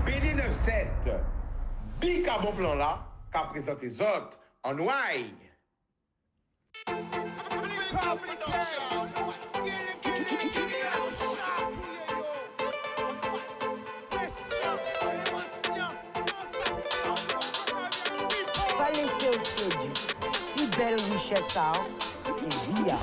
BD 97, big à bon plan là, qu'a présenté les autres en noir. Pas laisser au séduit. Plus belle richesse, ça. Et via.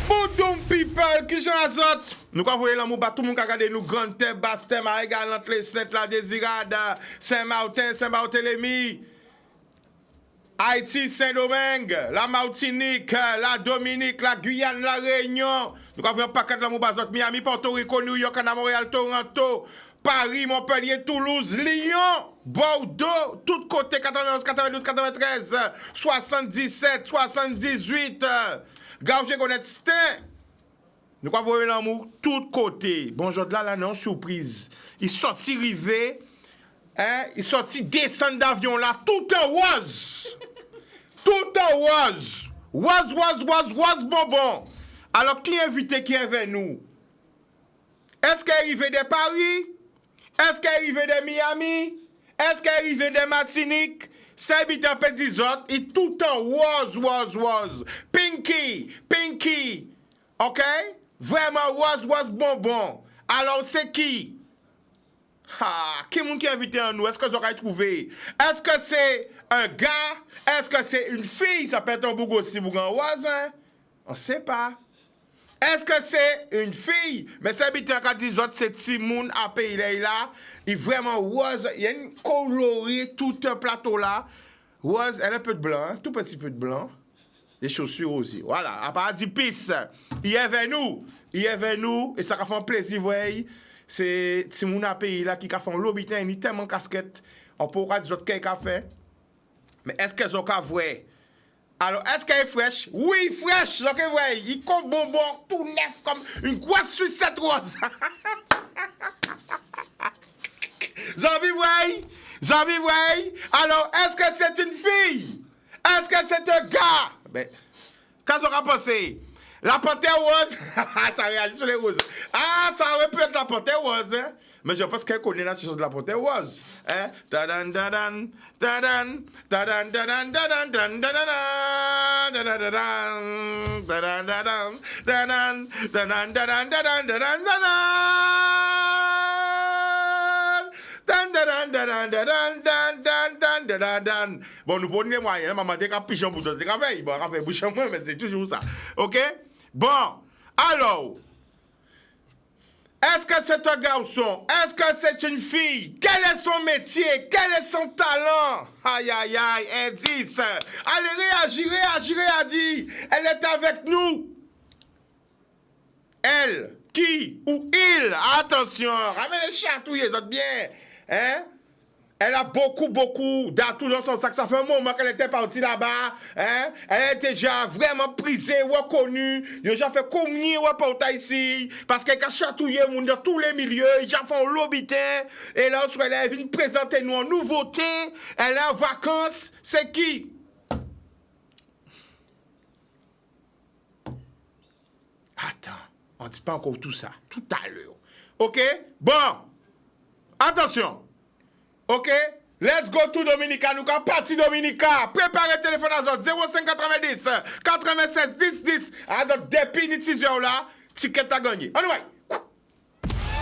Bonjour people, qui sont les autres? Nous avons vu l'amour, tout le monde a regardé nous, Grande Terre, Basse Terre, Marégal, entre les 7, la Désirade, Saint-Martin, Saint-Barthélemy, Haïti, Saint-Domingue, la Martinique, la Dominique, la Guyane, la Réunion. Nous avons un paquet de l'amour, Miami, Porto Rico, New York, Montréal, Toronto, Paris, Montpellier, Toulouse, Lyon, Bordeaux, tout côté, 91, 92, 93, 77, 78, Gauche, Gonetstin. Nous avons vu l'amour, tout côté. Bonjour, là, non, surprise. Il sorti rivé, hein, il sorti descendre d'avion là, tout en rose. Tout en rose. Rose, bonbon. Alors, qui invité, qui est avec nous? Est-ce qu'il est arrivé de Paris? Est-ce qu'il est arrivé de Miami? Est-ce qu'il est arrivé de Martinique? C'est habitant petit autres, il tout en rose. Pinky. OK? Vraiment rose, bonbon. Alors, c'est qui? Qui est-ce qui est invité en nous? Est-ce que vous aurez trouvé? Est-ce que c'est un gars? Est-ce que c'est une fille? Ça peut être un bougon aussi, bougon rose, hein? On ne sait pas. Est-ce que c'est une fille? Mais c'est habitant quand les autres, c'est Timoun à pays là. Il est vraiment rose. Il y a une colorée, tout un plateau là. Rose, elle a un peu de blanc, hein? Tout petit peu de blanc. Les chaussures aussi. Voilà. À part du pisse. Il est vers nous. Et ça a fait un plaisir, vous voyez. C'est Timoun à pays là qui a fait un lobitin. Il y a tellement de casquettes. On pourra dire autres quelqu'un fait. Mais est-ce qu'elles ont qu'à voir? Alors, est-ce qu'elle est fraîche? Oui, fraîche. Donc, vous voyez, il compte bonbon, tout neuf, comme une grosse sucette rose. J'envie, voyez? Alors, est-ce que c'est une fille? Est-ce que c'est un gars? Ben, qu'est-ce qu'on a pensé? La panthère rose? Ça réagit sur les roses. Ah, ça aurait pu être la panthère rose, hein? Mais je pense qu'elle connaît la chanson de la panthère rose. Hein? Tadan. Bon, nous prenons les moyens. Maman, t'es qu'à pichon pour toi. T'es qu'à faire. Bon, on va faire bouchon moi, mais c'est toujours ça. OK? Bon, alors. Est-ce que c'est un garçon? Est-ce que c'est une fille? Quel est son métier? Quel est son talent? Aïe, indice. Allez, réagis. Elle est avec nous. Elle, qui ou il? Attention, ramène les chatouilles, les autres bien. Hein? Elle a beaucoup d'atouts dans son sac. Ça fait un moment qu'elle était partie là-bas. Hein? Elle était déjà vraiment prisée, reconnue. Il a déjà fait combien de reportages ici. Parce qu'elle a chatouillé dans tous les milieux. Il a fait un lobitin. Et là, elle est venue présenter nous en nouveauté. Elle est en vacances. C'est qui? Attends, on ne dit pas encore tout ça. Tout à l'heure. OK? Bon. Attention. OK? Let's go to Dominica. Nous sommes partis Dominica. Préparez le téléphone à zone 0590 96 10 à zone depuis ni 6 heures là. Ticket à gagner. On y va.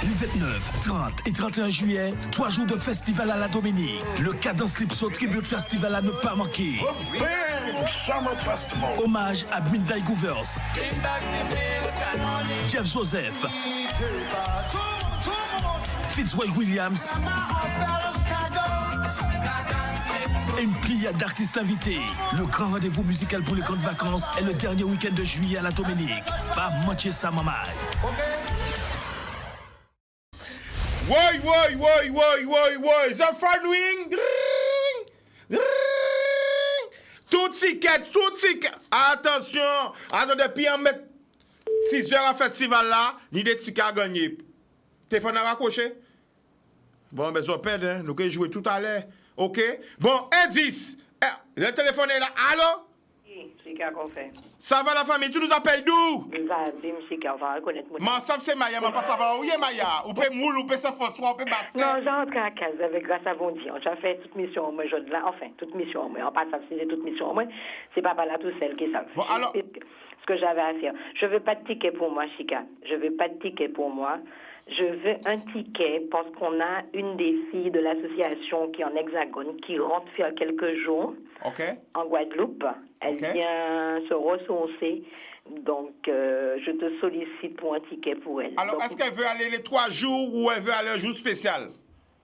Les 29, 30 et 31 juillet, 3 jours de festival à la Dominique. Le Cadence Lipso Tribute Festival à ne pas manquer. Hommage à Midnight Goovers, Jeff Joseph, Fitzroy Williams et une pliade d'artistes invités. Le grand rendez-vous musical pour les grandes vacances est le dernier week-end de juillet à la Dominique. Pas manquer ça, maman. Woy. The following. Tout ticket. Attention. Depuis on met 6 heures à festival là, ni des tickets à gagner. Téléphone à raccrocher. Bon, ben, ça perd, hein. Nous allons jouer tout à l'heure. OK? Bon, indice. Le téléphone est là. Allô? Oui, Chica, qu'on fait. Ça va la famille? Tu nous appelles d'où? Nous avons Chica, on va reconnaître mon. Mais ça, c'est Maya, mais pas savoir où est Maya. Ou peut moule, ou peut se François, ou peut battre. Non, j'entre à la case avec grâce à bon Dieu. J'ai fait toute mission au moins, toute mission au moins. En passant, c'est toute mission au moins. C'est pas là tout seul qui savent. Bon, alors. Ce que j'avais à faire. Je veux pas de ticket pour moi, Chica. Je veux pas de ticket pour moi. Je veux un ticket parce qu'on a une des filles de l'association qui est en Hexagone, qui rentre faire quelques jours en Guadeloupe. Elle vient se ressourcer. Donc, je te sollicite pour un ticket pour elle. Alors, est-ce qu'elle veut aller les 3 jours ou elle veut aller un jour spécial?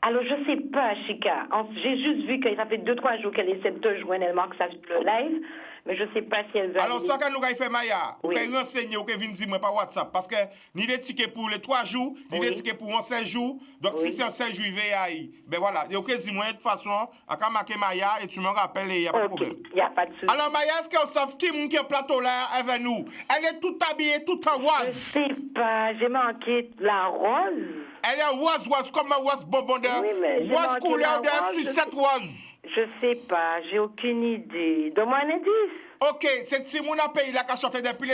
Alors, je sais pas, Chica. J'ai juste vu que ça fait 2-3 jours qu'elle essaie de te joindre. Elle marque ça sur le live. Mais je ne sais pas si elle veut. Alors, ça, quand nous avons fait Maya, vous pouvez renseigner, vous pouvez venir dire par WhatsApp. Parce que ni des tickets pour les 3 jours, ni des tickets pour 16 jours. Donc, si c'est un 16 jours, il va y aller. Ben voilà. Et ok, dis-moi, de toute façon, à quand marquer Maya, et tu me rappelles, il n'y a pas de problème. Il n'y a pas de souci. Alors, Maya, est-ce qu'on sait qui est au plateau là avec nous? Elle est toute habillée, toute en rose. Je sais pas. J'ai manqué la rose. Elle est rose, comme un rose bonbon de. Oui, mais rose couleur de sucette rose. Je sais pas. J'ai aucune idée. Donne-moi un indice. Ok, c'est Simona Pays là qui a chanté depuis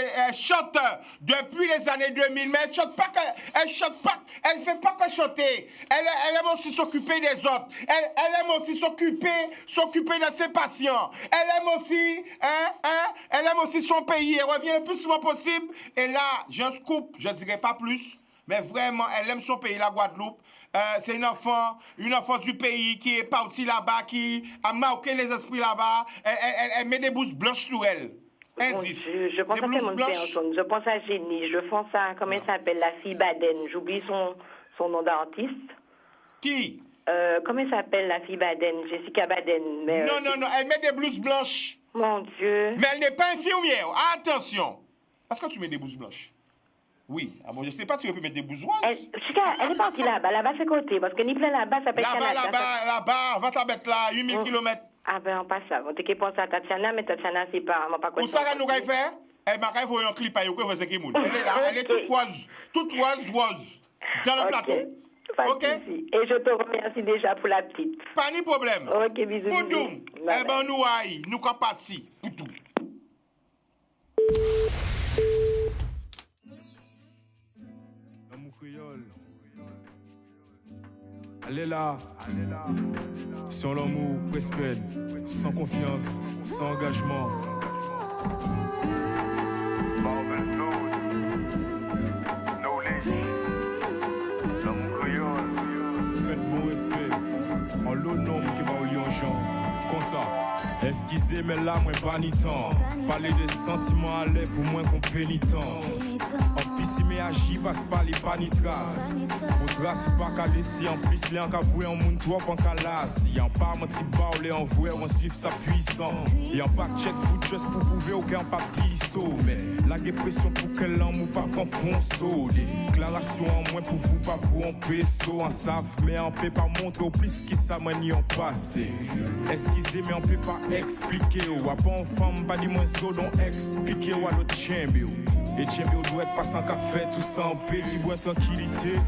les années 2000, mais elle chante pas, elle fait pas que chanter. Elle aime aussi s'occuper des autres. Elle aime aussi s'occuper de ses patients. Elle aime aussi son pays. Elle revient le plus souvent possible. Et là, j'ai un scoop, je dirais pas plus, mais vraiment, elle aime son pays, la Guadeloupe. C'est une enfant du pays qui est partie là-bas, qui a marqué les esprits là-bas. Elle met des blouses blanches sur elle. Indice. Je pense à tellement de personnes. Je pense à Génie. Je pense à, comment elle s'appelle, la fille Baden. J'oublie son nom d'artiste. Qui? Comment elle s'appelle, la fille Baden? Jessica Baden. Mais, non. Elle met des blouses blanches. Mon Dieu. Mais elle n'est pas infirmière. Attention. Est-ce que tu mets des blouses blanches? Oui. Ah bon, je sais pas, tu peux mettre des bousoirs. Elle est partie là-bas c'est côté, parce que ni plein là-bas, ça peut être Là-bas, va ta bête là, 8000 km. Ah ben, on passe ça. On t'es pensé à Tatiana, mais Tatiana, c'est pas quoi. Où ça va nous faire? Elle m'a fait un clip à Yoko, elle est là, elle est toute rose. Dans le plateau. Ok? Et je te remercie déjà pour la petite. Pas de problème. Ok, bisous. Poudoum. Eh ben, nous aïe, nous sommes partis. Poudoum. Allez là, sans l'amour, respect, sans confiance, sans engagement. Faites bon respect, en l'honneur qui va au lion Jean. Comme ça, esquisser, mais là, moi, pas ni temps. Parler des sentiments à l'air pour moins qu'on pénitence. En plus, si mes agis passe pas les pas ni traces. Pour trace, pas qu'à laisser. En plus, les en qu'à vouer en moun trop en qu'à lasse. Y en pas menti bas, les en vouer, on suive sa puissance. Y en pas check foot just pour prouver aucun papier saut. Mais la dépression pour qu'elle en mou pas qu'en ponceau. Déclaration en moins pour vous, pas vous en peso. En savent, mais en paix pas monter au plus qui ça manie en passé. Excusez, mais on peut pas expliquer. Ou à pas en femme, pas dit moins so, donc expliquer ou à l'autre champion. Et champion doit être pas sans café, tout ça en paix, tu vois tranquillité.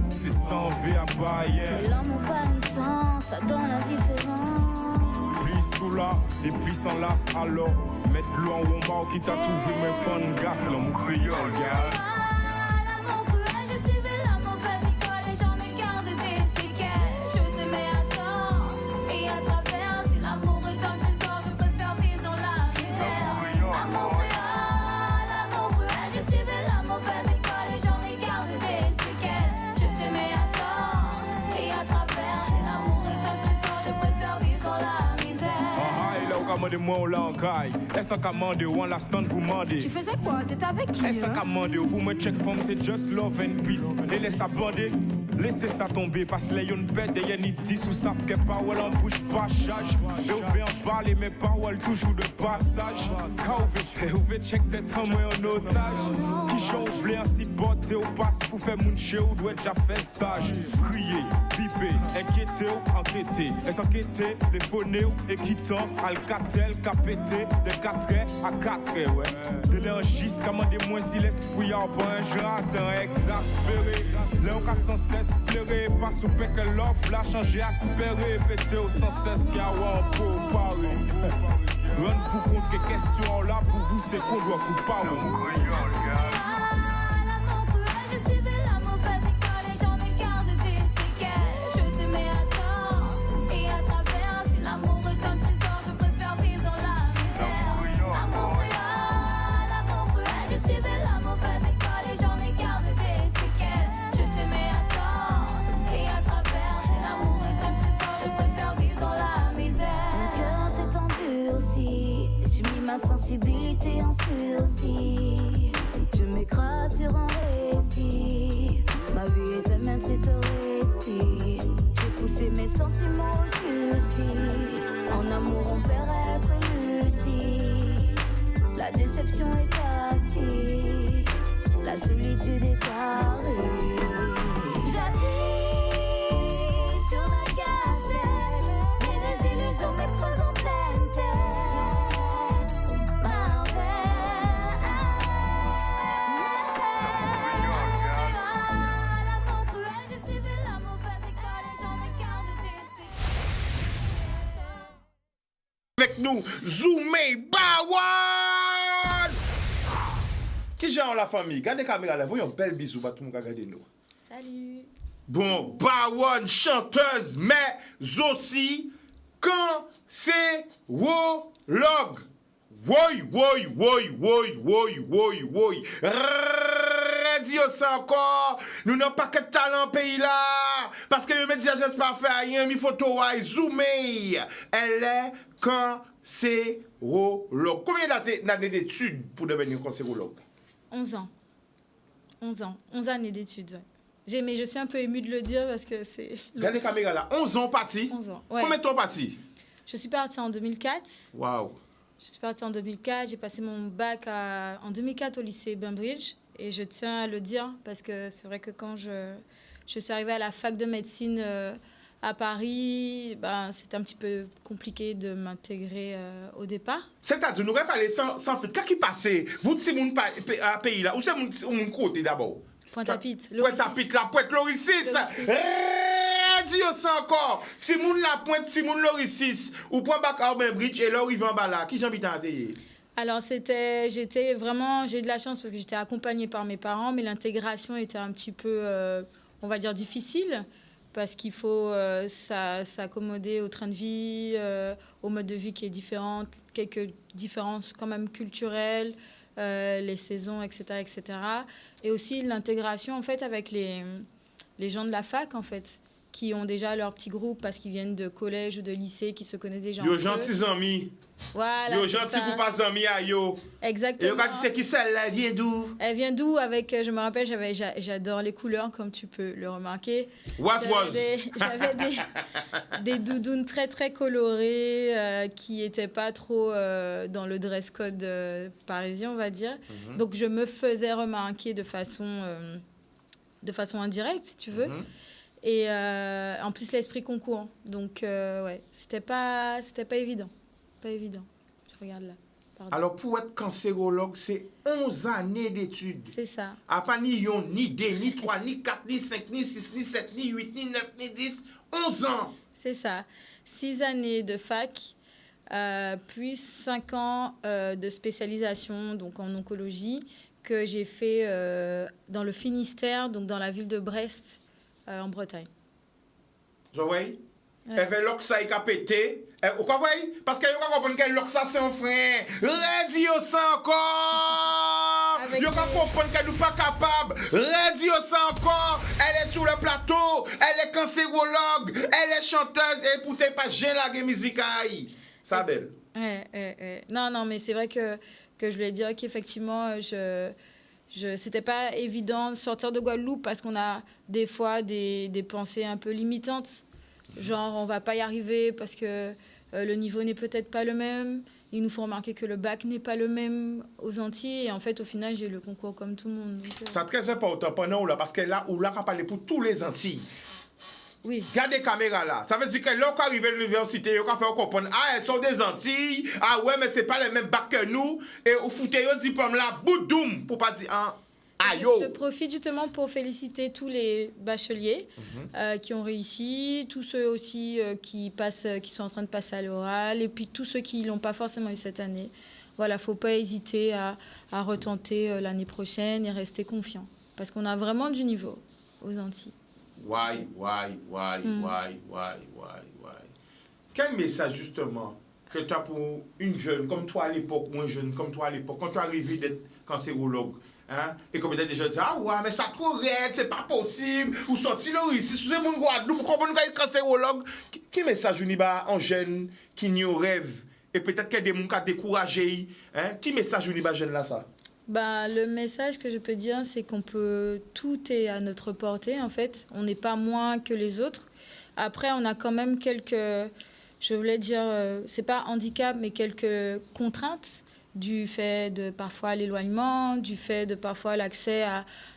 C'est sans V à bailler. L'amour pas naissant, ça donne la différence. Plus sous là, et plus sans las alors. Mettre l'eau en womba qui t'a trouvé, mais pas de gaz, l'amour créole, gars. L'amour cruel, je suivais la mauvaise école et j'en ai gardé des séquelles. Je t'aimais à tort et à travers. Si l'amour est un trésor, je préfère vivre dans la misère. L'amour cruel, je suivais la mauvaise école et j'en ai gardé des séquelles. Je t'aimais à tort et à travers. Si l'amour est un trésor, je préfère vivre dans la misère. Moi on l'a en caille. Est-ce qu'à demander ou en la stand vous mandez? Tu faisais quoi? T'étais avec qui? Est-ce qu'à demander ou pour me check femme c'est just love and peace. Et laisse ça bander, laissez ça tomber. Parce que les yon bête et y'en 10 ou savent que parole en bouche pas charge. Et on veut en parler mais parole toujours de passage. Quand on veut faire, on veut check des temps moi en otage. Qui j'en voulais ainsi Porter au passe pour faire mon chez ou doit déjà faire stage. Crier, piper, inquiéter ou enquêter. Est-ce enquêter, les phoner ou équitant, alcatel, capété, de 4 à 4 ouais. De l'énergiste, commandez-moi si l'esprit a pas un jardin exaspéré. Là on a sans cesse pleurer, pas sous que l'offre l'a changé, aspiré, pété au sans cesse qu'il y a un peu parler. Rendez-vous compte que question là pour vous c'est qu'on doit vous parler. L'amour cruel, je suivais la mauvaise école et j'en ai gardé des séquelles. Je t'aimais à tort et à travers. Si l'amour est un trésor, je préfère vivre dans la misère. L'amour cruel, je suivais la mauvaise école et j'en ai gardé des séquelles. Je t'aimais à tort et à travers. Si l'amour est un trésor, je préfère vivre dans la misère. Mon cœur s'est endurci, j'ai mis ma sensibilité en sursis. Je m'écrase sur un récit. Ma vie est tellement triste récit. J'ai poussé mes sentiments au suicide. En amour on perd être lucide. La déception est assise. La solitude est arrivée. J'appuie sur la gazelle. Mais les illusions m'exposent en pleine terre. L'amour cruel, je suivais la mauvaise école et j'en ai gardé des séquelles. Avec nous, Zoomé Bawan! Qui genre la famille? Gardez la caméra là, voyons un bel bisou, tout le monde regarde nous. Salut. Bon, Bawan, chanteuse, mais aussi cancérologue. Woy, woy, woy, woy, woy, woy, woy. Radio ça encore. Nous n'avons pas que de talent pays là. Parce que les médias ne pas faire rien. Il faut tout zoomer. Elle est cancérologue. Combien d'années d'études pour devenir cancérologue? 11 ans. 11 ans. 11 années d'études, ouais. Mais je suis un peu émue de le dire parce que c'est... Regardez la caméra là. 11 ans parti. 11 ans, ouais. Combien de temps parti? Je suis partie en 2004. Waouh. Je suis partie en 2004. J'ai passé mon bac en 2004 au lycée Bainbridge. Et je tiens à le dire parce que c'est vrai que quand je suis arrivée à la fac de médecine à Paris, ben, c'était un petit peu compliqué de m'intégrer au départ. C'est-à-dire, nous ne parler sans fait. Qu'est-ce qui passe? Vous, si mon pays là, où c'est mon côté d'abord? Pointe-à-Pitre. Pointe-à-Pitre, la pointe Loricis. Radio ça encore. Si moun la pointe, si moun Loricis, ou point bac à Bainbridge et là, il va en bas là. Qui j'habite à Anteye? Alors, j'ai eu de la chance parce que j'étais accompagnée par mes parents, mais l'intégration était un petit peu, on va dire, difficile parce qu'il faut s'accommoder au train de vie, au mode de vie qui est différent, quelques différences quand même culturelles, les saisons, etc., etc. Et aussi l'intégration, en fait, avec les gens de la fac, en fait, qui ont déjà leur petit groupe parce qu'ils viennent de collège ou de lycée, qui se connaissent déjà. Yo gentils amis. Voilà. Yo gentils pour pas amis à yo. Exactement. Et yo dit c'est qui celle-là, elle vient d'où? Elle vient d'où? Avec, je me rappelle, j'adore les couleurs, comme tu peux le remarquer. J'avais des doudounes très très colorées qui n'étaient pas trop dans le dress code parisien, on va dire. Mm-hmm. Donc je me faisais remarquer de façon indirecte, si tu veux. Mm-hmm. Et en plus l'esprit concours. Donc ouais, c'était pas évident. Pas évident. Je regarde là. Pardon. Alors pour être cancérologue, c'est 11 années d'études. C'est ça. À pas ni 1, ni 2, ni 3, ni 4, ni 5, ni 6, ni 7, ni 8, ni 9, ni 10, 11 ans. C'est ça. 6 années de fac, puis 5 ans de spécialisation donc en oncologie que j'ai fait dans le Finistère, donc dans la ville de Brest, en Bretagne. Je vois. Elle avait l'oxa qui a pété. Vous voyez? Parce que vous comprenez que l'oxa c'est un frère. Radio ça encore. Vous comprenez qu'elle n'est pas capable. Radio ça encore. Elle est sur le plateau. Elle est cancérologue. Elle est chanteuse. Et pour pas j'ai la musique à ça belle. Non, mais c'est vrai que je voulais dire qu'effectivement, c'était pas évident de sortir de Guadeloupe parce qu'on a des fois des pensées un peu limitantes. Genre, on va pas y arriver parce que le niveau n'est peut-être pas le même. ils nous font remarquer que le bac n'est pas le même aux Antilles. Et en fait, au final, j'ai eu le concours comme tout le monde. Donc, C'est très important pendant là, parce que là, on l'a parlé pour tous les Antilles. oui. Gardez les caméras là. Ça veut dire que là, quand arrive à l'université, on fait comprendre, ah, elles sont des Antilles, ah ouais, mais c'est pas les mêmes bacs que nous. Et au foutez le diplôme là, boudoum, pour pas dire, ah, aïe. Je profite justement pour féliciter tous les bacheliers qui ont réussi, tous ceux aussi qui sont en train de passer à l'oral, et puis tous ceux qui l'ont pas forcément eu cette année. Voilà, faut pas hésiter à retenter l'année prochaine et rester confiant, parce qu'on a vraiment du niveau aux Antilles. Why. Quel message justement que tu as pour une jeune comme toi à l'époque, ou un jeune comme toi à l'époque, quand tu es arrivé d'être cancérologue, hein, et comme des gens disent, ah ouais, mais ça trop raide, c'est pas possible, ou sorti là ici, sous mon Guadeloupe, vous comprenez qu'il est cancérologue. Quel message vous avez en jeune qui n'y a rêve, et peut-être qu'il y a des gens qui ont découragé, hein, quel message vous avez jeune là ça? Bah, le message que je peux dire, c'est qu'on peut, tout est à notre portée en fait. On n'est pas moins que les autres. Après, on a quand même quelques, je voulais dire, c'est pas handicap, mais quelques contraintes du fait de parfois l'éloignement, du fait de parfois l'accès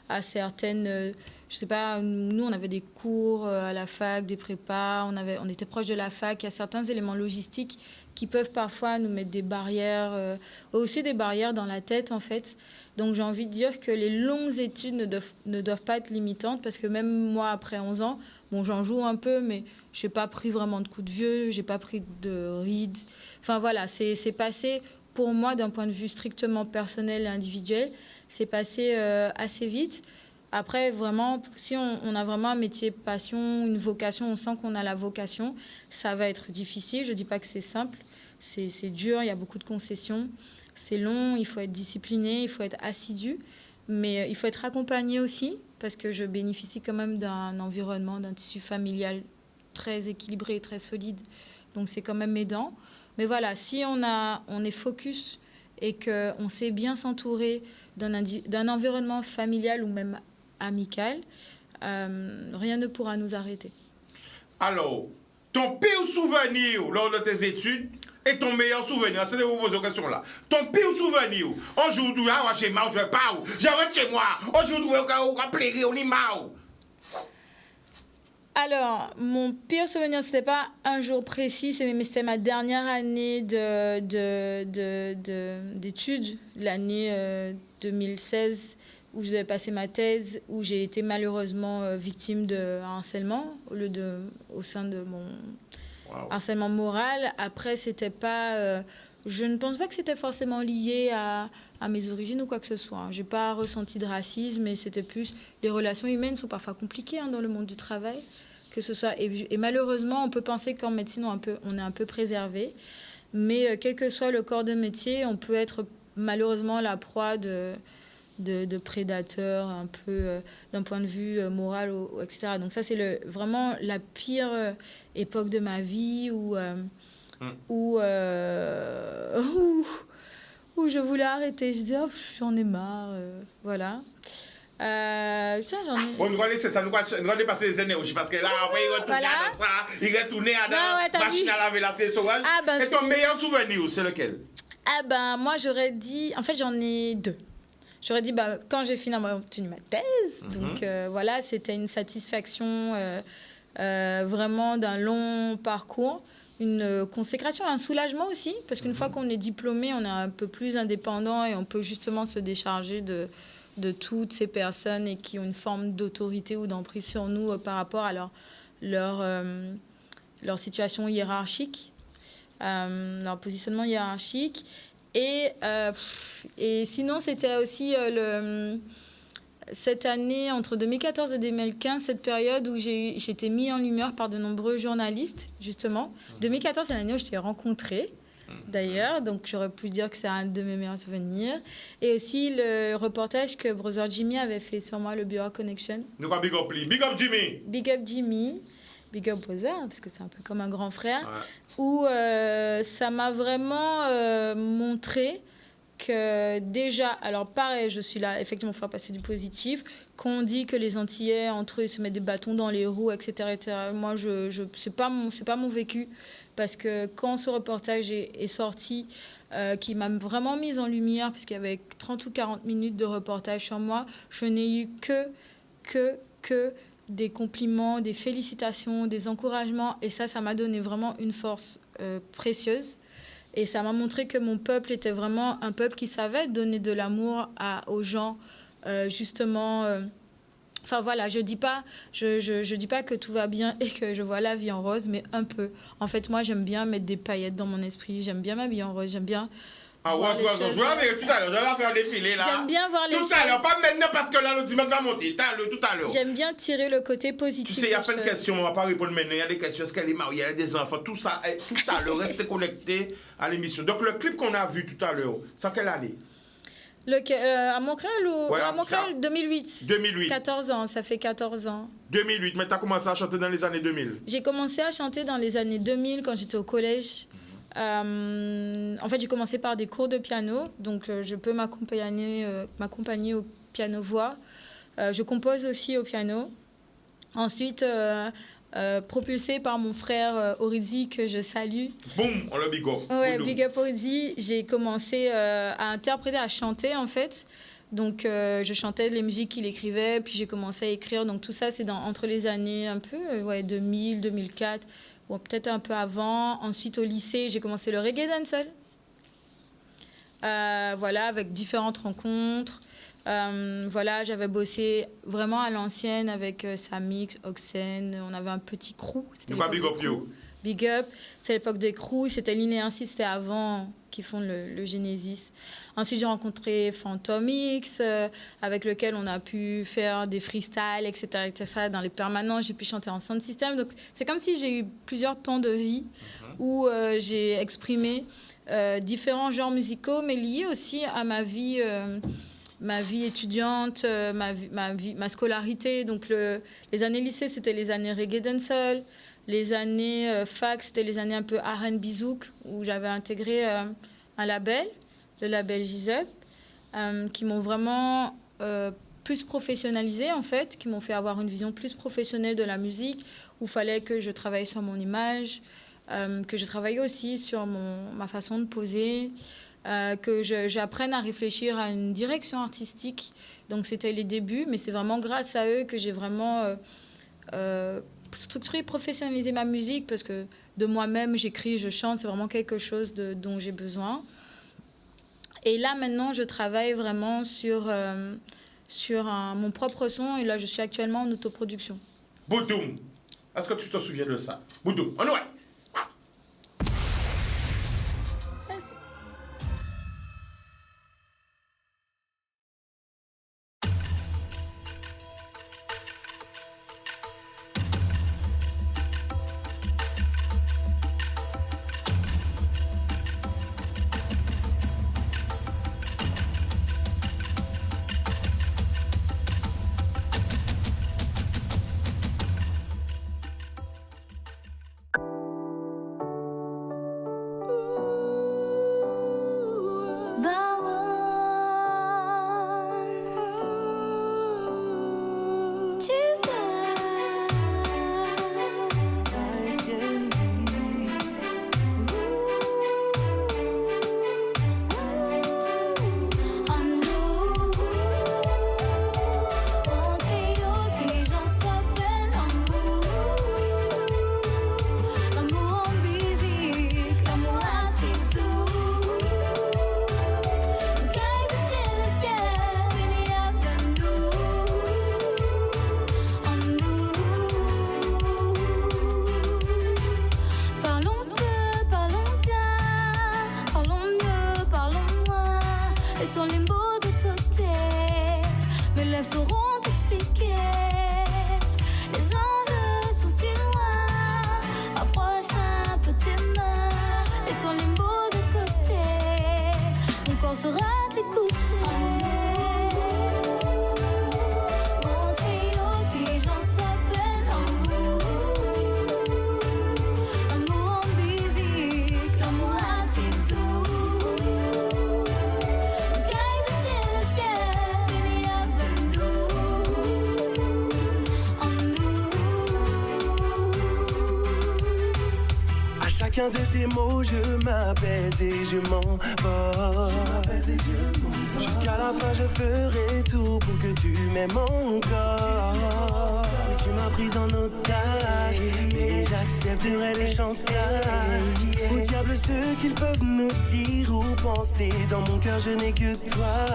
à certaines, je sais pas, nous on avait des cours à la fac, des prépas, on était proche de la fac, il y a certains éléments logistiques qui peuvent parfois nous mettre des barrières, aussi des barrières dans la tête en fait. Donc j'ai envie de dire que les longues études ne doivent pas être limitantes, parce que même moi après 11 ans, bon j'en joue un peu, mais j'ai pas pris vraiment de coups de vieux, j'ai pas pris de rides. Enfin voilà, c'est passé pour moi d'un point de vue strictement personnel et individuel, c'est passé assez vite. Après, vraiment, si on a vraiment un métier passion, une vocation, on sent qu'on a la vocation, ça va être difficile. Je ne dis pas que c'est simple, c'est dur, il y a beaucoup de concessions, c'est long, il faut être discipliné, il faut être assidu, mais il faut être accompagné aussi, parce que je bénéficie quand même d'un environnement, d'un tissu familial très équilibré, très solide, donc c'est quand même aidant. Mais voilà, si on est focus et qu'on sait bien s'entourer d'un environnement familial ou même amical, rien ne pourra nous arrêter. Alors, ton pire souvenir lors de tes études et ton meilleur souvenir, c'est de vous poser une question là. Ton pire souvenir, aujourd'hui, chez moi, je vais pas, j'arrête chez moi, aujourd'hui, on va plairer, on y marre. Alors, mon pire souvenir, c'était pas un jour précis, mais c'était ma dernière année d'études, l'année 2016, où je devais passer ma thèse, où j'ai été malheureusement victime de harcèlement au sein de mon harcèlement moral. Après, c'était pas, je ne pense pas que c'était forcément lié à mes origines ou quoi que ce soit. J'ai pas ressenti de racisme, mais c'était plus, les relations humaines sont parfois compliquées dans le monde du travail, que ce soit, et malheureusement, on peut penser qu'en médecine, on est un peu préservé, mais quel que soit le corps de métier, on peut être malheureusement la proie de prédateurs, un peu d'un point de vue moral, etc. Donc ça, c'est vraiment la pire époque de ma vie où je voulais arrêter. Je disais, oh, j'en ai marre, voilà. Tiens, j'en ai... Bon, nous allons laisser ça, nous allons dépasser les années aussi, parce que là, après, il retourne à ça, il retourne à la machine à laver la sauvage. Et ton meilleur souvenir, c'est lequel? Ah ben, moi, j'aurais dit... En fait, j'en ai deux. J'aurais dit, quand j'ai finalement obtenu ma thèse, donc voilà, c'était une satisfaction vraiment d'un long parcours, une consécration, un soulagement aussi, parce qu'une fois qu'on est diplômé, on est un peu plus indépendant et on peut justement se décharger de toutes ces personnes et qui ont une forme d'autorité ou d'emprise sur nous par rapport à leur situation hiérarchique, leur positionnement hiérarchique. Et sinon, c'était aussi cette année, entre 2014 et 2015, cette période où j'ai été mis en lumière par de nombreux journalistes, justement. 2014, c'est l'année où je t'ai rencontré, d'ailleurs, donc j'aurais pu dire que c'est un de mes meilleurs souvenirs. Et aussi le reportage que Brother Jimmy avait fait sur moi, le Bureau Connection. Nous quoi, big up Jimmy. Big up Jimmy. Big up Brother, parce que c'est un peu comme un grand frère, où ça m'a vraiment montré que déjà, alors pareil, je suis là effectivement pour faire passer du positif. Qu'on dit que les Antillais, entre eux, ils se mettent des bâtons dans les roues, etc. etc. Moi, c'est pas mon vécu. Parce que quand ce reportage est sorti, qui m'a vraiment mise en lumière, puisqu'il y avait 30 ou 40 minutes de reportage sur moi, je n'ai eu que des compliments, des félicitations, des encouragements. Et ça m'a donné vraiment une force précieuse. Et ça m'a montré que mon peuple était vraiment un peuple qui savait donner de l'amour aux gens, justement. Enfin voilà, je dis pas que tout va bien et que je vois la vie en rose, mais un peu. En fait, moi, j'aime bien mettre des paillettes dans mon esprit. J'aime bien m'habiller en rose. J'aime bien. Ah ouais, tout à l'heure, je vais faire défiler là. J'aime bien voir les choses. Tout à l'heure, pas maintenant parce que là, le dimanche va monter. Tout à l'heure. J'aime bien tirer le côté positif. Tu sais, il y a plein de questions, on va pas répondre maintenant. Il y a des questions, est-ce qu'elle est mariée, elle a des enfants, tout ça. Tout à l'heure, restez connectés à l'émission. Donc, le clip qu'on a vu tout à l'heure, c'est en quelle année? À Montréal ou ouais, à Montréal 2008. 2008. 14 ans, ça fait 14 ans. 2008, mais tu as commencé à chanter dans les années 2000. J'ai commencé à chanter dans les années 2000 quand j'étais au collège. En fait, j'ai commencé par des cours de piano, donc je peux m'accompagner au piano-voix. Je compose aussi au piano. Ensuite, propulsée par mon frère Orizi, que je salue. Boum, on le big up. Ouais, big up Orizi. J'ai commencé à interpréter, à chanter en fait. Donc, je chantais les musiques qu'il écrivait, puis j'ai commencé à écrire. Donc, tout ça, c'est entre les années un peu 2000, 2004. Bon, peut-être un peu avant. Ensuite, au lycée, j'ai commencé le reggae dancehall. Voilà, avec différentes rencontres. Voilà, j'avais bossé vraiment à l'ancienne avec Samix, Oxen. On avait un petit crew. Big up you. Big up. C'est l'époque des crews. C'était Linéa 6, c'était avant qu'ils font le Genesis. Ensuite, j'ai rencontré Phantom X, avec lequel on a pu faire des freestyles, etc., etc. Dans les permanents, j'ai pu chanter en sound system. Donc, c'est comme si j'ai eu plusieurs pans de vie où j'ai exprimé différents genres musicaux, mais liés aussi à ma vie étudiante, ma scolarité. Donc, les années lycée, c'était les années reggae dancehall. Les années fac, c'était les années un peu R&B zouk, où j'avais intégré un label, le label J-Up, qui m'ont vraiment plus professionnalisé, en fait, qui m'ont fait avoir une vision plus professionnelle de la musique, où il fallait que je travaille sur mon image, que je travaille aussi sur ma façon de poser, que j'apprenne à réfléchir à une direction artistique. Donc, c'était les débuts, mais c'est vraiment grâce à eux que j'ai vraiment structuré, professionnalisé ma musique, parce que de moi-même, j'écris, je chante, c'est vraiment quelque chose dont j'ai besoin. Et là, maintenant, je travaille vraiment sur mon propre son, et là, je suis actuellement en autoproduction. Boudoum, est-ce que tu te souviens de ça? Boudoum, on y va. chacun de tes mots, je m'apaise et je m'envole. Jusqu'à la fin, je ferai tout pour que tu m'aimes encore. Mais tu m'as prise en otage, mais j'accepterai le chantage. Au diable ceux qu'ils peuvent nous dire ou penser. Dans mon cœur, je n'ai que toi.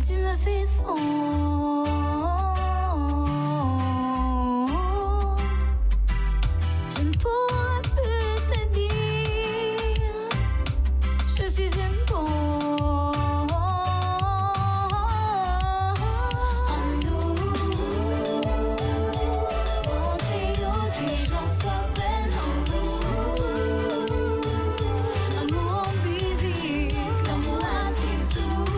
Tu me fais fondre. Je ne pourrai plus te dire je suis une bombe. En nous, mon trio qui j'en s'appelle en nous. L'amour en busy, l'amour assis sous.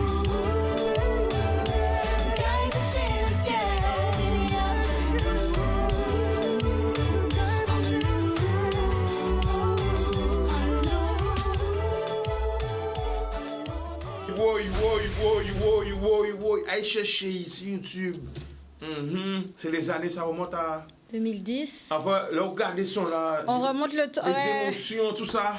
Allez chercher sur YouTube. C'est les années, ça remonte à 2010. Enfin, là, regardez son là. On remonte le temps. Les émotions, tout ça.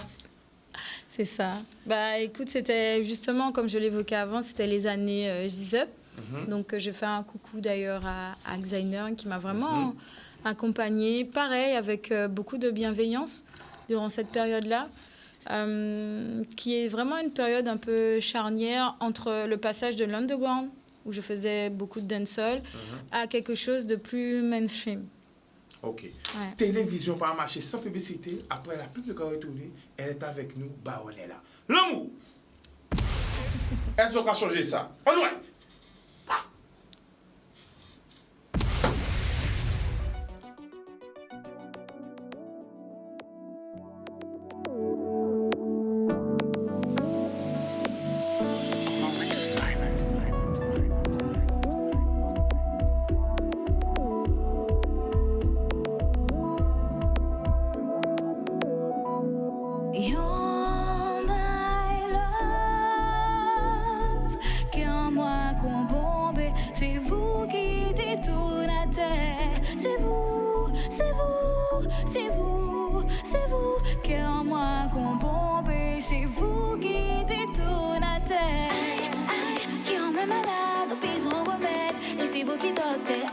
C'est ça. Bah écoute, c'était justement, comme je l'évoquais avant, c'était les années J-Up. Donc je fais un coucou d'ailleurs à Xainer qui m'a vraiment accompagnée. Pareil, avec beaucoup de bienveillance durant cette période-là. Qui est vraiment une période un peu charnière entre le passage de l'underground, où je faisais beaucoup de dancehall, à quelque chose de plus mainstream. Ok. Ouais. Télévision par marché sans publicité. Après la pub de retourner, elle est avec nous. Bah, on est là. L'amour! Est-ce qu'on va changer ça? On y va! Day.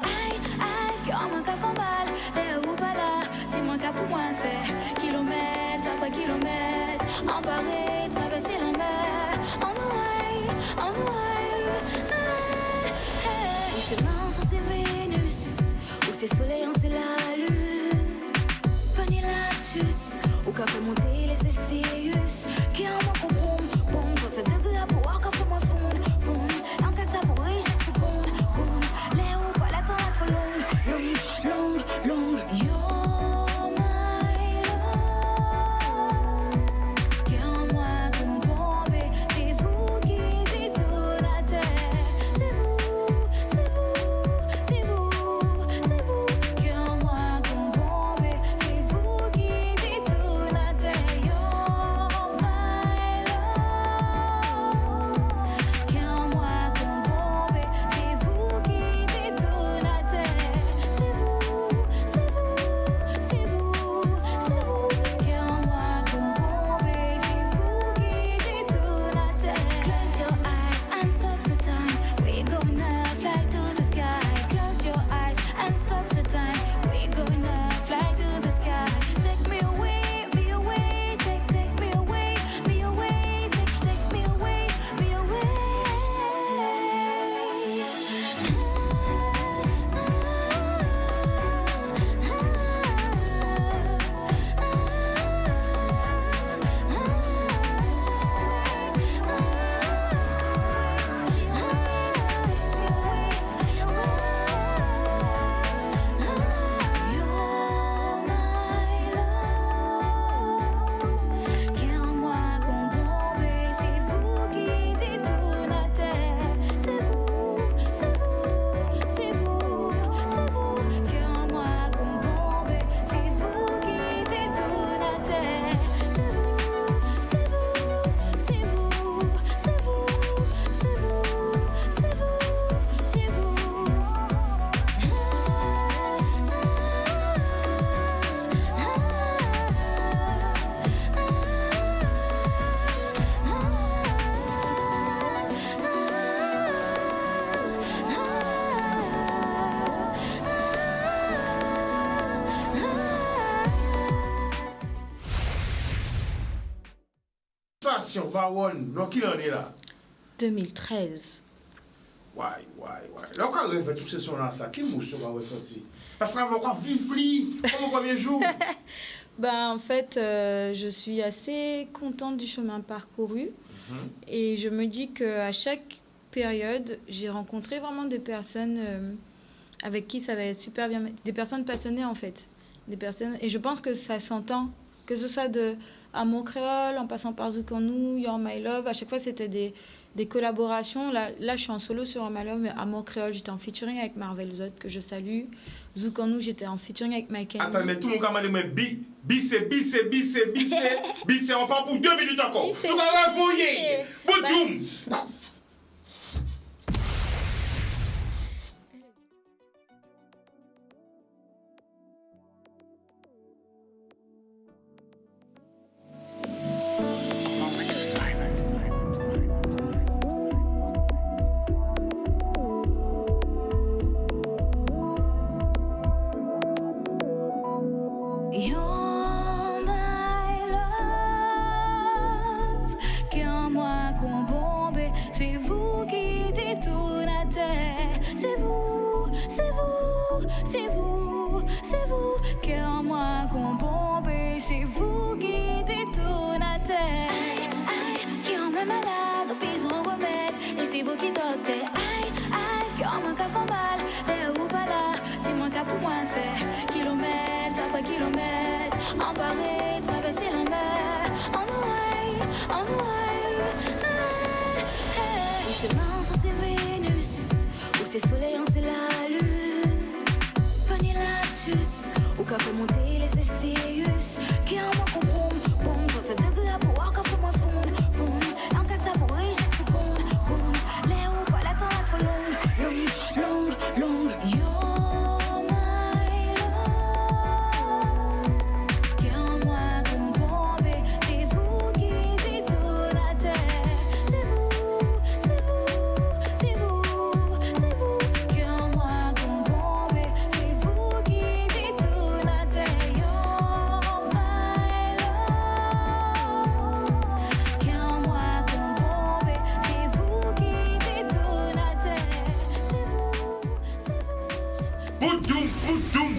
Sensation, Baron, non, qui en est là? 2013. Ouais. Là, quand on rêve tout ce son-là, ça, qui mousse va ressentir? Parce qu'on va encore vivre, comme au premier jour. En fait, je suis assez contente du chemin parcouru. Et je me dis qu'à chaque période, j'ai rencontré vraiment des personnes avec qui ça va super bien. Des personnes passionnées, en fait. Des personnes, et je pense que ça s'entend, que ce soit de Amour Créole, en passant par Zoukanou, You're My Love. À chaque fois, c'était des collaborations. Là, je suis en solo sur My Love, mais Amour Créole, j'étais en featuring avec Marvel Zod, que je salue. Zoukanou, j'étais en featuring avec Mike Henry. Attends, mais tout le monde a dit, c'est, on part pour 2 minutes encore. Tout le monde va fouiller. Boudoum.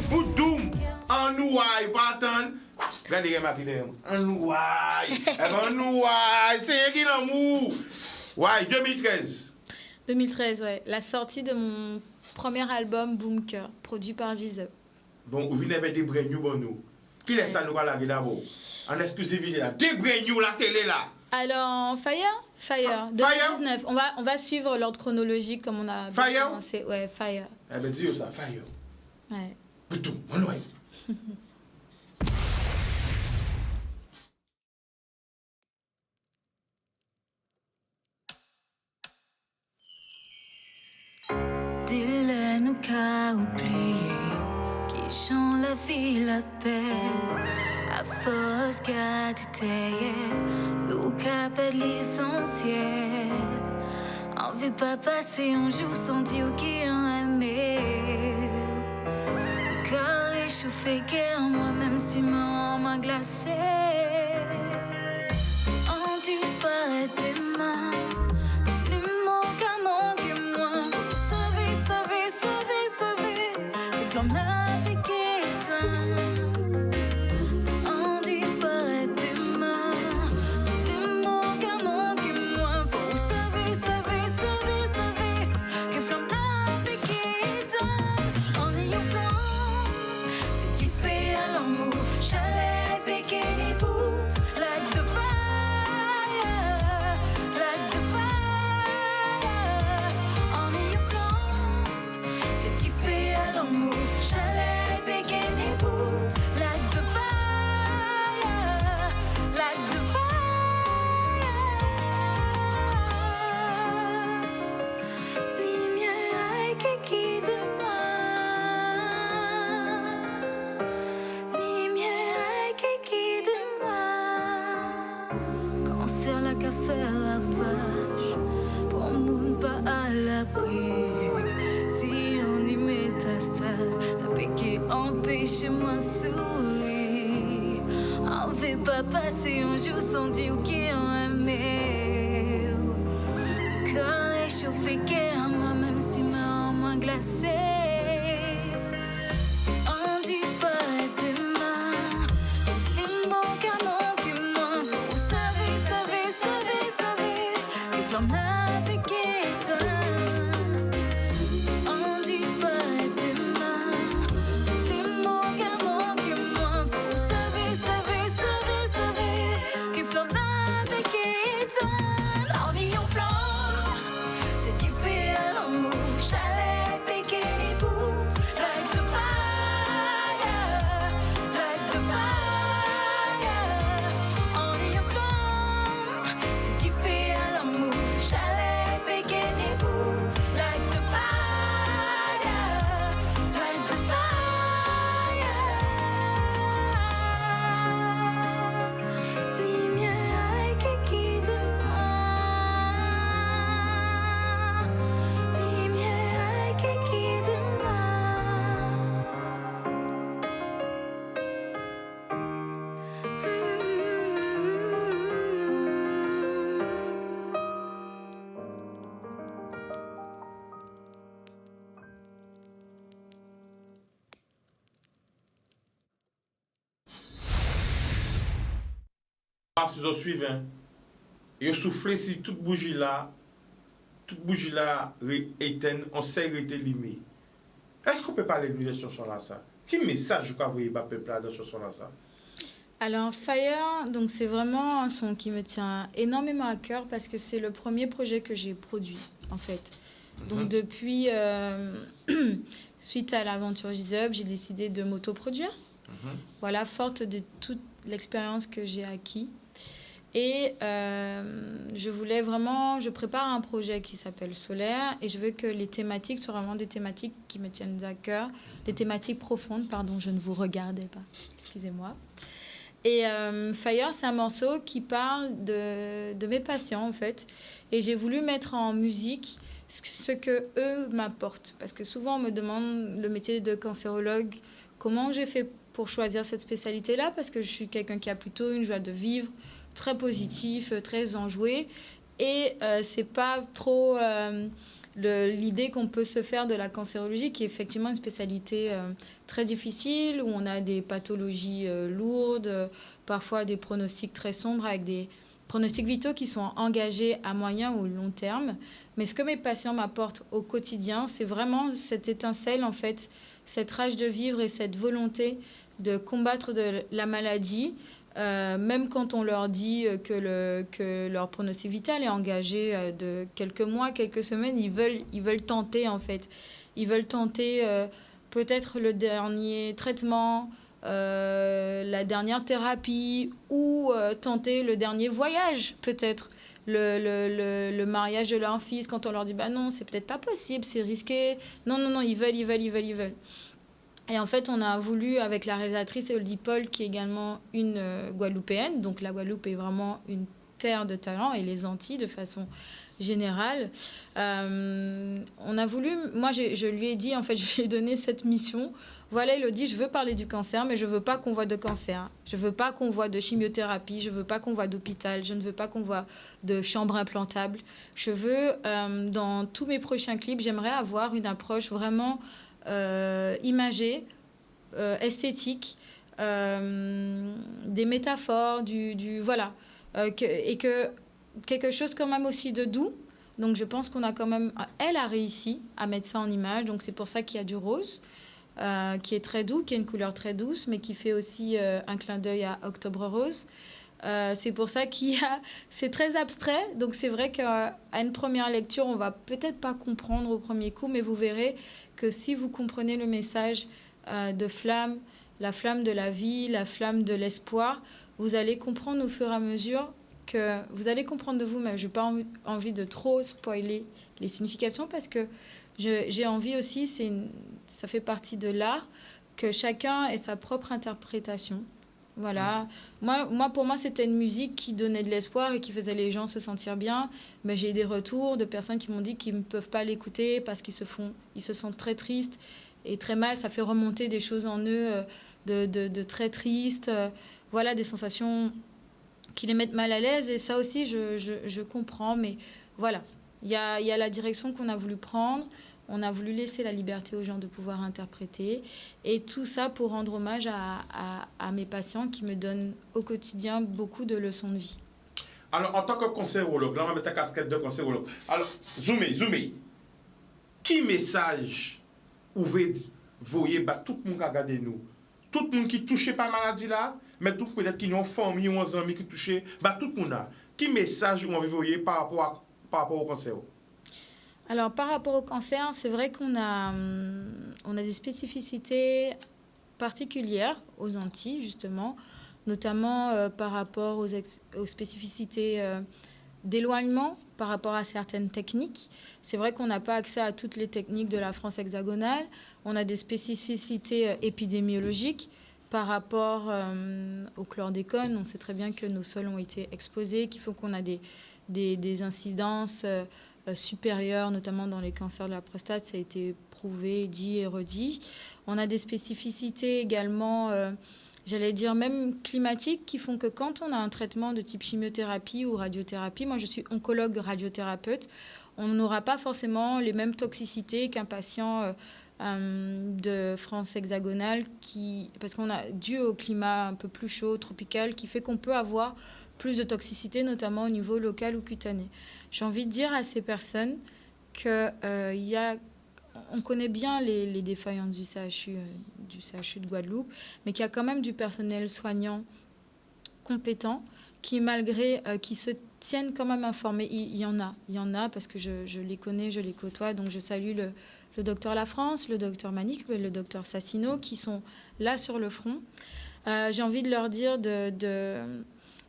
Boudoum. En nous, pas attendre. Regardez ma vidéo. En nous, c'est qui l'amour. Ouais, 2013. 2013, ouais. La sortie de mon premier album, Boomker, produit par Gize. Bon, vous venez avec des brand-new pour nous. Qui laisse ça nous à la vie d'abord? En exclusivité là. Des brand-new, la télé là. Alors, Fire, 2019. On va suivre l'ordre chronologique comme on a commencé. Ouais, Fire. Eh ben, dis ça, Fire. Ouais. Boudoum, on l'oreille. Dis-le nous qu'a oublié qui chante la vie la paix à force qu'a détaillé nous qu'a perdre l'essentiel on veut pas passer un jour sans dire qui en aimé car réchauffé qu'est en moi même si m'a glacé on disparaît des mains. Empêche-moi sourire. On veut pas passer un jour sans dire qui on aime. aimer. Quand réchauffer à moi, même si ma main glacée. Si on disparaît des mains, il manque à manquer moins. Vous savez, les flammes n'avaient qu'éteint. Si on disparaît des mains, il manque à manquer moins. Vous savez, les flammes n'avaient qu'éteint. L'ennui en flamme, c'est du fait à l'amour. Chalet, bikini boots, like the fire, like the fire. Ennui en flamme, c'est du fait à l'amour. Chalet, bikini boots, like the fire, like the fire. Lumière qui demain, lumière qui demain. Si je suis, je souffle si toute bougie là éteinte, on sait arrêter limite. Est-ce qu'on peut parler de nous sur ce là ça? Quel message vous envoyez par peuple là sur ce là ça? Alors Fire, donc c'est vraiment un son qui me tient énormément à cœur parce que c'est le premier projet que j'ai produit en fait. Donc depuis, suite à l'aventure J-Up, j'ai décidé de m'autoproduire. Voilà, forte de toute l'expérience que j'ai acquis. Et je prépare un projet qui s'appelle Solaire et je veux que les thématiques soient vraiment des thématiques qui me tiennent à cœur, des thématiques profondes, pardon, je ne vous regardais pas, excusez-moi. Et Fire, c'est un morceau qui parle de mes patients en fait. Et j'ai voulu mettre en musique ce que eux m'apportent. Parce que souvent on me demande le métier de cancérologue, comment j'ai fait pour choisir cette spécialité-là, parce que je suis quelqu'un qui a plutôt une joie de vivre, très positif, très enjoué. Et c'est pas trop l'idée qu'on peut se faire de la cancérologie, qui est effectivement une spécialité très difficile, où on a des pathologies lourdes, parfois des pronostics très sombres, avec des pronostics vitaux qui sont engagés à moyen ou long terme. Mais ce que mes patients m'apportent au quotidien, c'est vraiment cette étincelle, en fait, cette rage de vivre et cette volonté de combattre la maladie, même quand on leur dit que leur pronostic vital est engagé de quelques mois, quelques semaines, ils veulent tenter, en fait. Ils veulent tenter peut-être le dernier traitement, la dernière thérapie, ou tenter le dernier voyage, peut-être. Le mariage de leur fils, quand on leur dit bah non, c'est peut-être pas possible, c'est risqué. Non, ils veulent. Et en fait, on a voulu, avec la réalisatrice Elodie Paul, qui est également une Guadeloupéenne, donc la Guadeloupe est vraiment une terre de talent, et les Antilles de façon générale. On a voulu, moi je lui ai dit, en fait, je lui ai donné cette mission. Voilà, Elodie, je veux parler du cancer, mais je veux pas qu'on voit de cancer. Je veux pas qu'on voit de chimiothérapie, je veux pas qu'on voit d'hôpital, je ne veux pas qu'on voit de chambre implantable. Je veux, dans tous mes prochains clips, j'aimerais avoir une approche vraiment imagée, esthétique, des métaphores, voilà. Et que quelque chose quand même aussi de doux. Donc je pense qu'on a quand même... Elle a réussi à mettre ça en image, donc c'est pour ça qu'il y a du rose. Qui est très doux, qui a une couleur très douce, mais qui fait aussi un clin d'œil à Octobre Rose. C'est pour ça c'est très abstrait, donc c'est vrai qu'à une première lecture, on va peut-être pas comprendre au premier coup, mais vous verrez que si vous comprenez le message de flamme, la flamme de la vie, la flamme de l'espoir, vous allez comprendre au fur et à mesure que vous allez comprendre de vous-même. Je n'ai pas envie de trop spoiler les significations parce que j'ai envie aussi, ça fait partie de l'art, que chacun ait sa propre interprétation. Voilà. Pour moi, c'était une musique qui donnait de l'espoir et qui faisait les gens se sentir bien. Mais j'ai eu des retours de personnes qui m'ont dit qu'ils ne peuvent pas l'écouter parce qu'ils se sentent très tristes et très mal. Ça fait remonter des choses en eux de très tristes. Voilà, des sensations qui les mettent mal à l'aise. Et ça aussi, je comprends. Mais voilà, il y a la direction qu'on a voulu prendre. On a voulu laisser la liberté aux gens de pouvoir interpréter. Et tout ça pour rendre hommage à mes patients qui me donnent au quotidien beaucoup de leçons de vie. Alors, en tant que cancérologue, là, on va mettre ta casquette de cancérologue. Alors, zoomez. Qui message vous voyez tout le monde qui regarde nous? Tout le monde qui est touché par la maladie là, mais tout peut-être qui ont une famille ou un ami qui est touché, tout le monde là. Qui message vous voyez par rapport au cancer? Alors, par rapport au cancer, c'est vrai qu'on a des spécificités particulières aux Antilles, justement, notamment par rapport aux spécificités d'éloignement, par rapport à certaines techniques. C'est vrai qu'on n'a pas accès à toutes les techniques de la France hexagonale. On a des spécificités épidémiologiques par rapport au chlordécone. On sait très bien que nos sols ont été exposés, qu'il faut qu'on a des incidences supérieures, notamment dans les cancers de la prostate. Ça a été prouvé, dit et redit. On a des spécificités également, j'allais dire même climatiques, qui font que quand on a un traitement de type chimiothérapie ou radiothérapie, moi je suis oncologue radiothérapeute, on n'aura pas forcément les mêmes toxicités qu'un patient de France hexagonale, parce qu'on a dû au climat un peu plus chaud, tropical, qui fait qu'on peut avoir plus de toxicité, notamment au niveau local ou cutané. J'ai envie de dire à ces personnes qu'on connaît bien les défaillances du CHU de Guadeloupe, mais qu'il y a quand même du personnel soignant compétent qui, qui se tiennent quand même informés. Il y en a parce que je les connais, je les côtoie, donc je salue le docteur Lafrance, le docteur Manic, le docteur Sassino, qui sont là sur le front. J'ai envie de leur dire de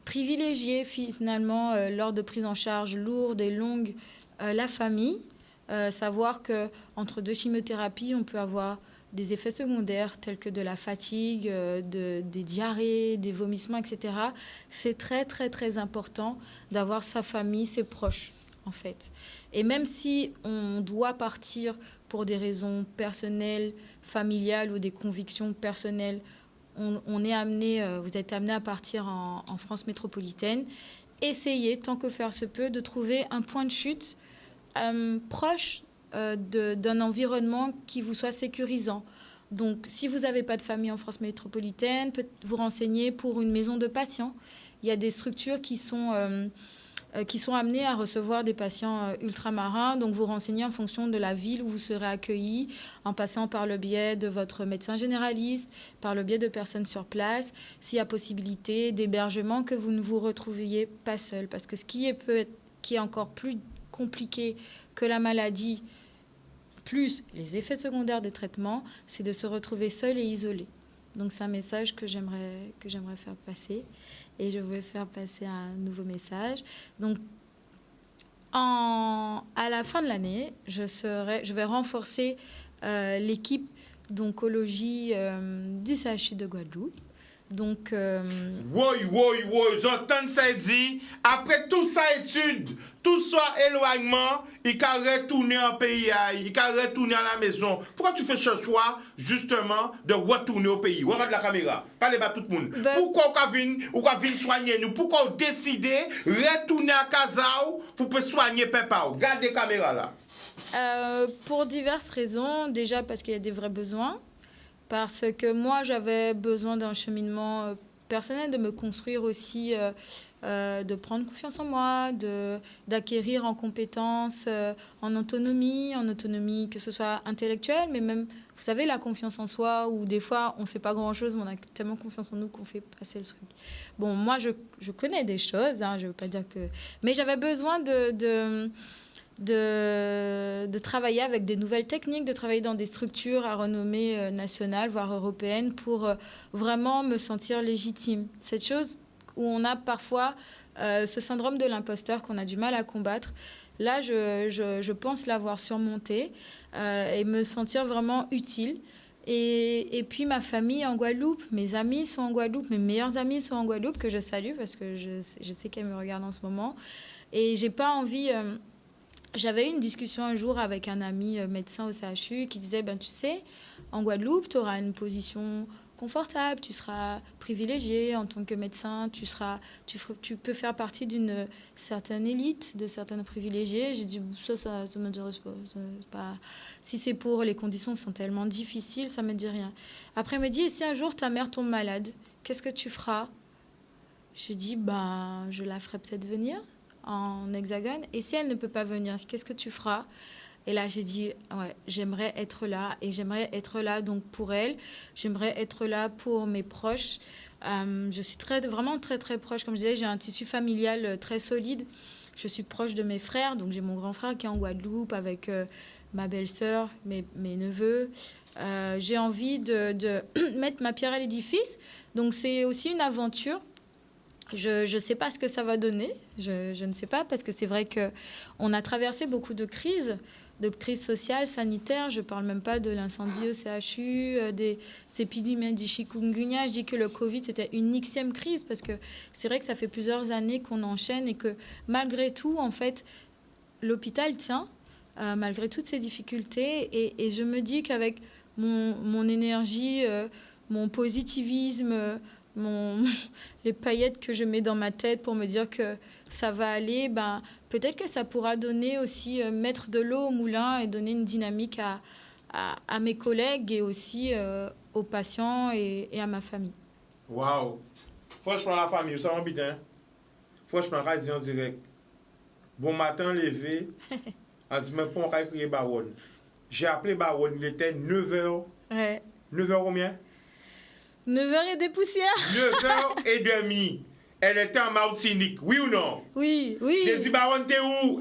privilégier finalement lors de prise en charge lourde et longue la famille, savoir qu'entre 2 chimiothérapies, on peut avoir des effets secondaires tels que de la fatigue, des diarrhées, des vomissements, etc. C'est très, très, très important d'avoir sa famille, ses proches, en fait. Et même si on doit partir pour des raisons personnelles, familiales ou des convictions personnelles, vous êtes amené à partir en France métropolitaine. Essayez, tant que faire se peut, de trouver un point de chute proche d'un environnement qui vous soit sécurisant. Donc, si vous n'avez pas de famille en France métropolitaine, peut vous renseigner pour une maison de patients. Il y a des structures qui sont amenées à recevoir des patients ultramarins. Donc, vous renseignez en fonction de la ville où vous serez accueilli, en passant par le biais de votre médecin généraliste, par le biais de personnes sur place, s'il y a possibilité d'hébergement, que vous ne vous retrouviez pas seul. Parce que ce qui est encore plus compliqué que la maladie, plus les effets secondaires des traitements, c'est de se retrouver seul et isolé. Donc c'est un message que j'aimerais faire passer, et je vais faire passer un nouveau message. Donc à la fin de l'année, je vais renforcer l'équipe d'oncologie du CHU de Guadeloupe. Donc j'entends ça dit, après tout ça étude, tout ça éloignement, il can retourner en pays, il can retourner à la maison. Pourquoi tu fais ce choix, justement, de retourner au pays? Regarde la caméra, parlez pas tout le monde. Pourquoi on vient soigner nous? Pourquoi on décide de retourner à Kazao pour soigner Peppa? Regardez la caméra là. Pour diverses raisons. Déjà parce qu'il y a des vrais besoins. Parce que moi, j'avais besoin d'un cheminement personnel, de me construire aussi, de prendre confiance en moi, d'acquérir en compétences, en autonomie, que ce soit intellectuelle, mais même, vous savez, la confiance en soi, où des fois, on ne sait pas grand-chose, mais on a tellement confiance en nous qu'on fait passer le truc. Bon, moi, je connais des choses, je ne veux pas dire que... Mais j'avais besoin de travailler avec des nouvelles techniques, de travailler dans des structures à renommée nationale, voire européenne, pour vraiment me sentir légitime. Cette chose où on a parfois ce syndrome de l'imposteur qu'on a du mal à combattre, là, je pense l'avoir surmonté et me sentir vraiment utile. Et puis ma famille en Guadeloupe, mes amis sont en Guadeloupe, mes meilleurs amis sont en Guadeloupe, que je salue parce que je sais qu'elles me regardent en ce moment. Et j'ai pas envie... J'avais eu une discussion un jour avec un ami médecin au CHU qui disait, tu sais, en Guadeloupe, tu auras une position confortable, tu seras privilégié en tant que médecin, tu peux faire partie d'une certaine élite, de certains privilégiés. J'ai dit, ça m'intéresse pas. Si c'est pour les conditions sont tellement difficiles, ça me dit rien. Après, elle me dit, et si un jour ta mère tombe malade, qu'est-ce que tu feras? Je dis, je la ferai peut-être venir en Hexagone. Et si elle ne peut pas venir, qu'est-ce que tu feras? Et là, j'ai dit, ouais, j'aimerais être là. Et j'aimerais être là donc pour elle. J'aimerais être là pour mes proches. Je suis vraiment très, très proche. Comme je disais, j'ai un tissu familial très solide. Je suis proche de mes frères. Donc, j'ai mon grand frère qui est en Guadeloupe avec ma belle-sœur, mes neveux. J'ai envie de mettre ma pierre à l'édifice. Donc, c'est aussi une aventure. Je ne sais pas ce que ça va donner. Je ne sais pas parce que c'est vrai qu'on a traversé beaucoup de crises sociales, sanitaires. Je ne parle même pas de l'incendie au CHU, des épidémies du chikungunya. Je dis que le Covid, c'était une Xème crise parce que c'est vrai que ça fait plusieurs années qu'on enchaîne et que malgré tout, en fait, l'hôpital tient, malgré toutes ces difficultés. Et je me dis qu'avec mon énergie, mon positivisme, les paillettes que je mets dans ma tête pour me dire que ça va aller, peut-être que ça pourra donner aussi, mettre de l'eau au moulin et donner une dynamique à mes collègues et aussi aux patients et à ma famille. Waouh! Franchement, la famille, ça va bien. Franchement, on va dire en direct. Bon matin, levé. On dit, mais pour on va crier Baron. J'ai appelé Baron, il était 9h. Ouais. 9h combien? 9h et des poussières. 9h30. Elle était en Martinique, oui ou non? Oui. J'ai dit, Baron, t'es où?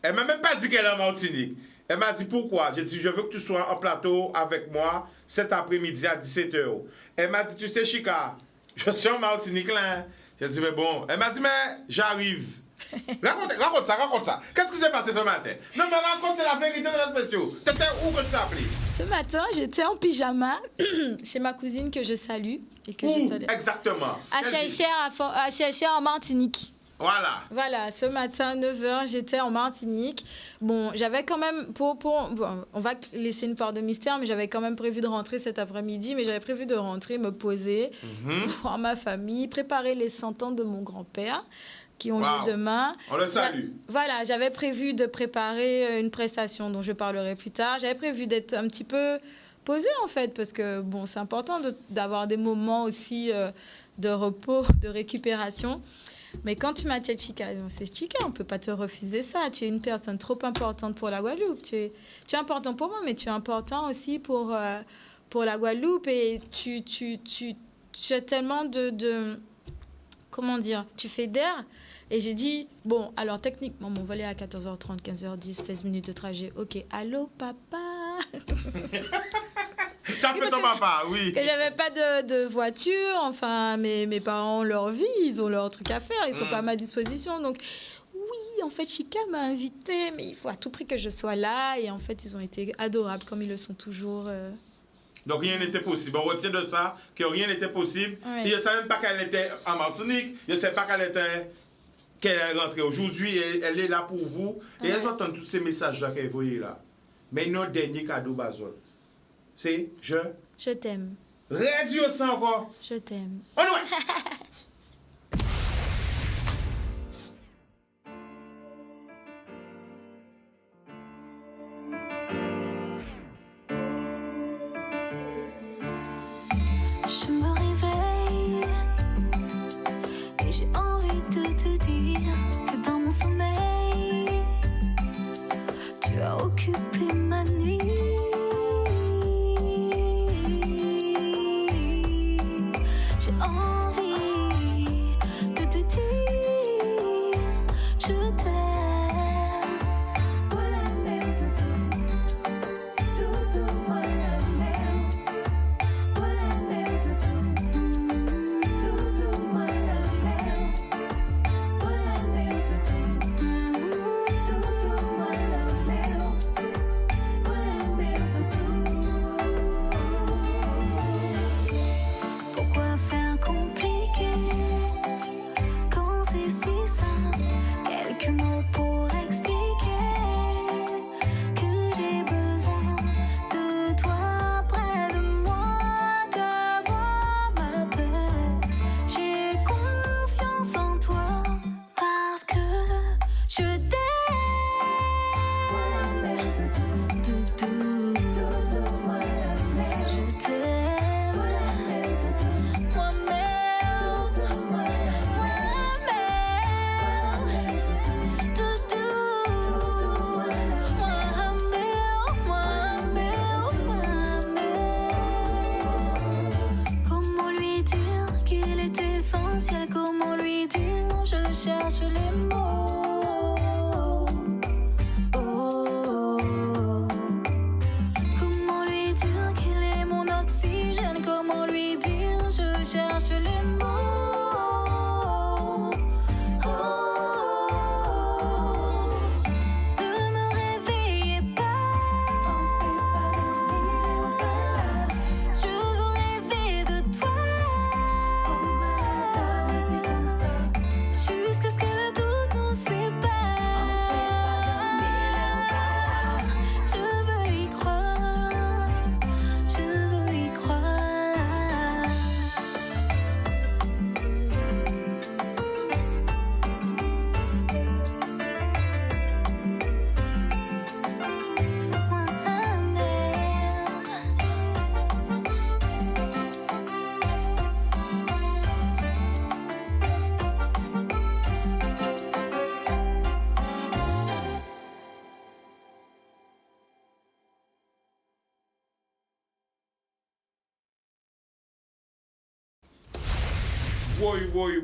Elle m'a même pas dit qu'elle est en Martinique. Elle m'a dit, pourquoi? J'ai dit, je veux que tu sois en plateau avec moi cet après-midi à 17h. Elle m'a dit, tu sais, Chica, je suis en Martinique là. J'ai dit, mais bon. Elle m'a dit, mais j'arrive. Raconte ça. Qu'est-ce qui s'est passé ce matin? Non, mais raconte, c'est la vérité de la spéciale. T'étais où que tu t'es appelé? Ce matin, j'étais en pyjama chez ma cousine que je salue. Et que Où je salue. exactement? À Chelcher en Martinique. Voilà, ce matin, 9h, j'étais en Martinique. Bon, j'avais quand même, on va laisser une part de mystère, mais j'avais quand même prévu de rentrer cet après-midi, mais j'avais prévu de rentrer, me poser, voir ma famille, préparer les 100 ans de mon grand-père, qui ont lieu demain. On le salue. Voilà, j'avais prévu de préparer une prestation dont je parlerai plus tard. J'avais prévu d'être un petit peu posée, en fait, parce que, bon, c'est important d'avoir des moments aussi de repos, de récupération. Mais quand tu m'appelles Chica, c'est Chica, on ne peut pas te refuser ça. Tu es une personne trop importante pour la Guadeloupe. Tu es important pour moi, mais tu es important aussi pour la Guadeloupe. Et tu as tellement de... Comment dire? Tu fais d'air. Et j'ai dit, bon, alors techniquement, mon vol est à 14h30, 15h10, 16 minutes de trajet. OK, allô, papa? T'as appelé ton papa, oui. Que j'avais pas de voiture, enfin, mes parents ont leur vie, ils ont leur truc à faire, ils sont pas à ma disposition. Donc, oui, en fait, Chica m'a invitée, mais il faut à tout prix que je sois là. Et en fait, ils ont été adorables, comme ils le sont toujours. Donc, rien n'était possible. On retient de ça que rien n'était possible. Ouais. Et je ne savais même pas qu'elle était en Martinique. Je ne savais pas qu'elle est rentrée aujourd'hui. Elle est là pour vous. Et elles entendent tous ces messages-là qu'elle voyait là. Mais notre dernier cadeau, Bazol, c'est Je t'aime. Réduis ça encore. Je t'aime. On y va. Je me réveille et j'ai envie de te dire que dans mon sommeil, tu as occupé ma nuit. J'ai envie de te dire je t'aime. Voilà, mais doudou, voilà, mais. Voilà, mais doudou, voilà, mais. Voilà, mais doudou, voilà, mais. Voilà, mais doudou. Pourquoi faire compliqué quand c'est si simple? Quelques mots. mots. Oh, comment lui dire qu'il est mon oxygène? Comment lui dire je cherche les mots? Oh, ne me réveillez pas. Je veux rêver de toi. Jusqu'à ce que le doute nous sépare. Je veux y croire. Je veux y croire.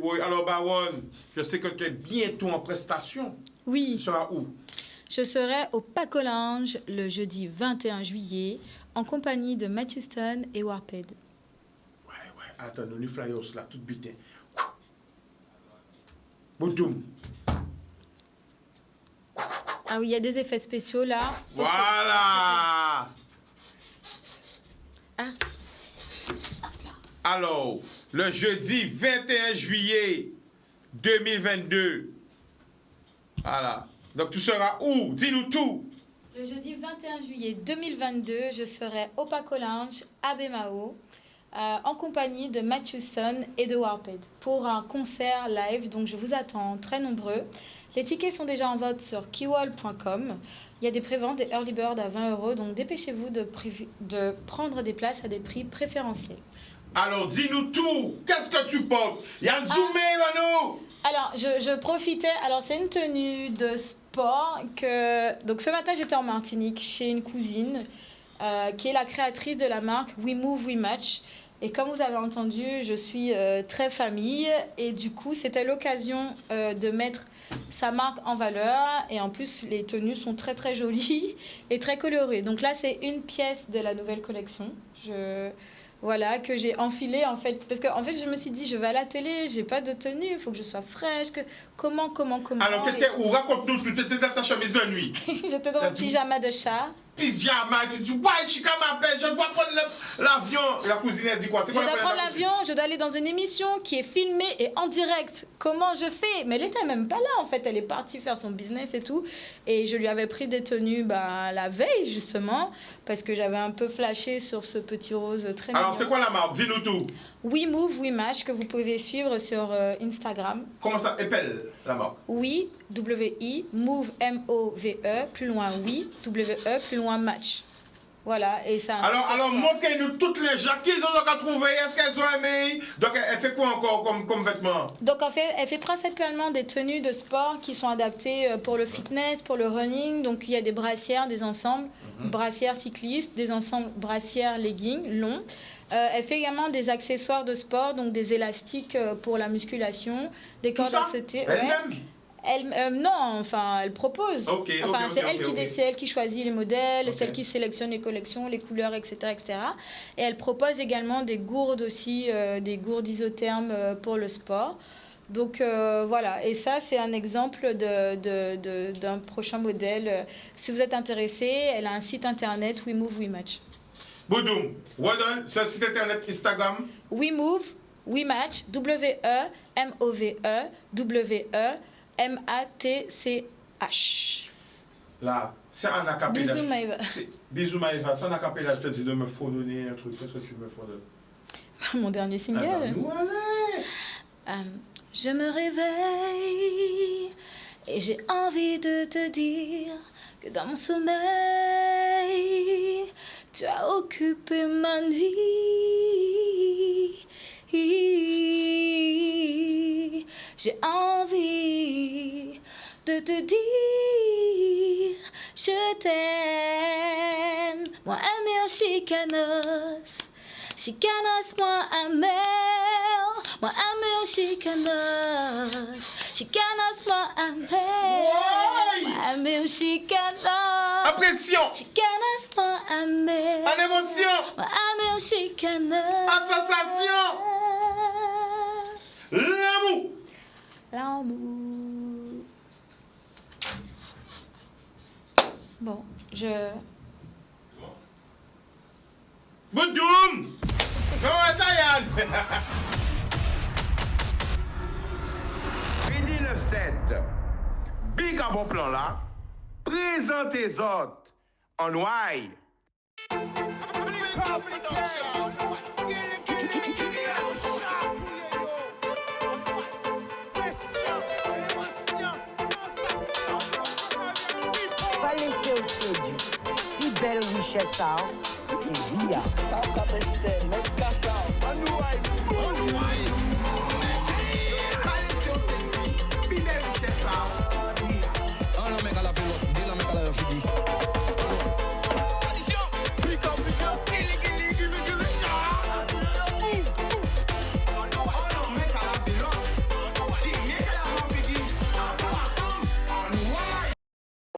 Oui. Alors, Baron, je sais que tu es bientôt en prestation. Tu Oui, seras où? je serai au Pacolange le jeudi 21 juillet en compagnie de Matthew Stone et Warped. Ouais. Attends, nous flyers là, tout bitin. Boutoum. Ah oui, il y a des effets spéciaux là. Voilà. Ah. Alors, le jeudi 21 juillet 2022. Voilà. Donc, tu seras où? Dis-nous tout. Le jeudi 21 juillet 2022, je serai au Pacolange à Bemao en compagnie de Matthew Stone et de Warped pour un concert live. Donc, je vous attends très nombreux. Les tickets sont déjà en vente sur keywall.com. Il y a des préventes, des early bird à 20 €. Donc, dépêchez-vous de prendre des places à des prix préférentiels. Alors, dis-nous tout. Qu'est-ce que tu portes? Il y a un zoomé, Manu. Alors, je profitais. Alors, c'est une tenue de sport que. Donc, ce matin, j'étais en Martinique chez une cousine qui est la créatrice de la marque We Move, We Match. Et comme vous avez entendu, je suis très famille. Et du coup, c'était l'occasion de mettre sa marque en valeur. Et en plus, les tenues sont très, très jolies et très colorées. Donc là, c'est une pièce de la nouvelle collection. Voilà, que j'ai enfilé en fait. Parce qu'en fait, je me suis dit, je vais à la télé, j'ai pas de tenue, il faut que je sois fraîche. Comment Alors, tu étais où? Raconte-nous, tu étais dans ta chemise de nuit. J'étais dans mon pyjama de chat. Pyjama, tu dis, ouais, Chica m'appelle, je dois prendre l'avion. La cousine, elle dit quoi? Je dois prendre l'avion, je dois aller dans une émission qui est filmée et en direct. Comment je fais? Mais elle était même pas là en fait, elle est partie faire son business et tout. Et je lui avais pris des tenues la veille justement, parce que j'avais un peu flashé sur ce petit rose très mignon. Alors, c'est quoi la marque? Dis-nous tout. We Move, We Match, que vous pouvez suivre sur Instagram. Comment ça s'appelle la marque? Oui, W-I, Move, M-O-V-E, plus loin oui, W-E, plus loin Match. Voilà, et ça... Alors montrez-nous toutes les gens qu'ils ont trouvé, est-ce qu'elles ont aimé? Donc, elle fait quoi encore comme vêtements? Donc, en fait, elle fait principalement des tenues de sport qui sont adaptées pour le fitness, pour le running. Donc, il y a des brassières, des ensembles, brassières cyclistes, des ensembles brassières leggings longs. Elle fait également des accessoires de sport, donc des élastiques pour la musculation, des cordes à sauter. Elle-même non, enfin, elle propose. C'est elle qui choisit les modèles, c'est elle qui sélectionne les collections, les couleurs, etc., etc. Et elle propose également des gourdes aussi, des gourdes isothermes pour le sport. Donc voilà, et ça c'est un exemple d'un prochain modèle. Si vous êtes intéressé, elle a un site internet We Move, We Match. Boudoum, Wadon, c'est un site internet Instagram. We Move, We Match, W-E-M-O-V-E, W-E-M-A-T-C-H. Là, c'est un acapella. Bisous Maëva. Bisous Maëva, c'est un acapella, je te dis de me fredonner un truc. Qu'est-ce que tu me fredonnes? Mon dernier single. Je me réveille et j'ai envie de te dire que dans mon sommeil, tu as occupé ma nuit. J'ai envie de te dire je t'aime. Moi amer chicanos, chicanos moi amer. Moi amer chicanos, Chicanas ame ou chicana. En pression. Chicanas ame. En émotion. Ame ou chicana. En sensation. L'amour. L'amour. Bon, Boudoum. Comment ça, Yann? Midi 9-7. Big à bon plan là. Présentez les autres en noir. Pas laisser au séduit. Plus belle richesse, ça. C'est Via. Belle richesse, ça.